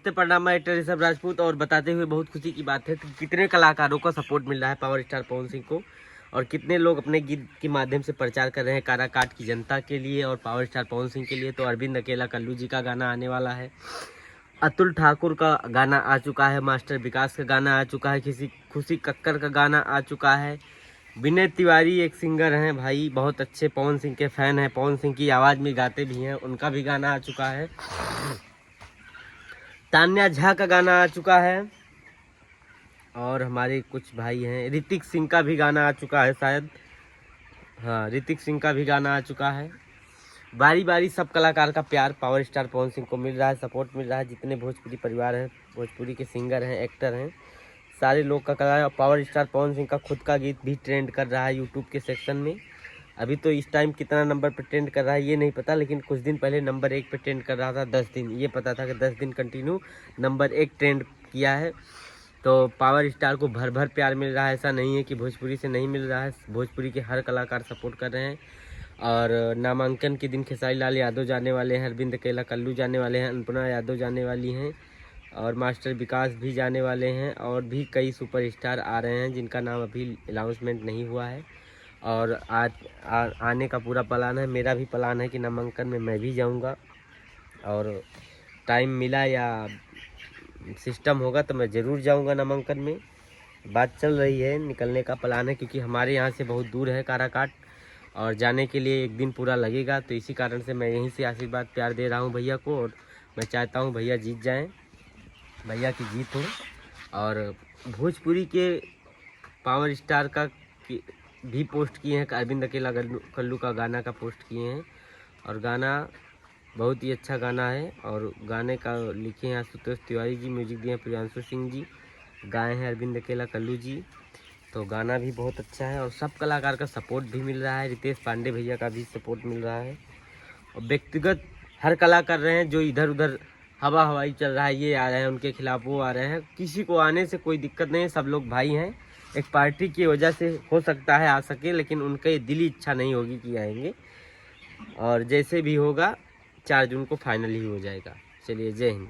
प्रणाम, मैं एक्टर ऋषभ राजपूत। और बताते हुए बहुत खुशी की बात है कि कितने कलाकारों का सपोर्ट मिल रहा है पावर स्टार पवन सिंह को, और कितने लोग अपने गीत के माध्यम से प्रचार कर रहे हैं काराकाट की जनता के लिए और पावर स्टार पवन सिंह के लिए। तो अरविंद अकेला कल्लू जी का गाना आने वाला है, अतुल ठाकुर का गाना आ चुका है, मास्टर विकास का गाना आ चुका है, किसी खुशी कक्कर का गाना आ चुका है, विनय तिवारी एक सिंगर हैं भाई, बहुत अच्छे पवन सिंह के फैन हैं, पवन सिंह की आवाज़ में गाते भी हैं, उनका भी गाना आ चुका है, तान्या झा का गाना आ चुका है, और हमारे कुछ भाई हैं, ऋतिक सिंह का भी गाना आ चुका है शायद, हाँ ऋतिक सिंह का भी गाना आ चुका है। बारी बारी सब कलाकार का प्यार पावर स्टार पवन सिंह को मिल रहा है, सपोर्ट मिल रहा है। जितने भोजपुरी परिवार हैं, भोजपुरी के सिंगर हैं, एक्टर हैं, सारे लोग का कला। पावर स्टार पवन सिंह का खुद का गीत भी ट्रेंड कर रहा है यूट्यूब के सेक्शन में। अभी तो इस टाइम कितना नंबर पर ट्रेंड कर रहा है ये नहीं पता, लेकिन कुछ दिन पहले नंबर 1 पे ट्रेंड कर रहा था 10 दिन। ये पता था कि 10 दिन कंटिन्यू नंबर 1 ट्रेंड किया है। तो पावर स्टार को भर भर प्यार मिल रहा है, ऐसा नहीं है कि भोजपुरी से नहीं मिल रहा है। भोजपुरी के हर कलाकार सपोर्ट कर रहे हैं। और नामांकन के दिन खेसारी लाल यादव जाने वाले हैं, अरविंद अकेला कल्लू जाने वाले हैं, अन्नपूर्णा यादव जाने वाली हैं, और मास्टर विकास भी जाने वाले हैं, और भी कई सुपरस्टार आ रहे हैं जिनका नाम अभी अनाउंसमेंट नहीं हुआ है। और आज आने का पूरा प्लान है, मेरा भी प्लान है कि नामांकन में मैं भी जाऊंगा, और टाइम मिला या सिस्टम होगा तो मैं ज़रूर जाऊंगा नामांकन में। बात चल रही है, निकलने का प्लान है, क्योंकि हमारे यहाँ से बहुत दूर है काराकाट, और जाने के लिए 1 दिन पूरा लगेगा। तो इसी कारण से मैं यहीं से आशीर्वाद प्यार दे रहा हूँ भैया को, और मैं चाहता हूँ भैया जीत जाएं, भैया की जीत हो। और भोजपुरी के पावर स्टार का भी पोस्ट किए हैं, अरविंद अकेला कल्लू का गाना का पोस्ट किए हैं, और गाना बहुत ही अच्छा गाना है। और गाने का लिखे हैं आशुतोष तिवारी जी, म्यूजिक दिए हैं प्रियांशु सिंह जी, गाए हैं अरविंद अकेला कल्लू जी। तो गाना भी बहुत अच्छा है, और सब कलाकार का सपोर्ट भी मिल रहा है। रितेश पांडे भैया का भी सपोर्ट मिल रहा है, और व्यक्तिगत हर कला कर रहे हैं। जो इधर उधर हवा हवाई चल रहा है, ये आ रहे हैं उनके खिलाफ, वो आ रहे हैं, किसी को आने से कोई दिक्कत नहीं है, सब लोग भाई हैं। एक पार्टी की वजह से हो सकता है आ सके, लेकिन उनकी दिली इच्छा नहीं होगी कि आएंगे, और जैसे भी होगा 4 जून को फाइनल ही हो जाएगा। चलिए, जय हिंद।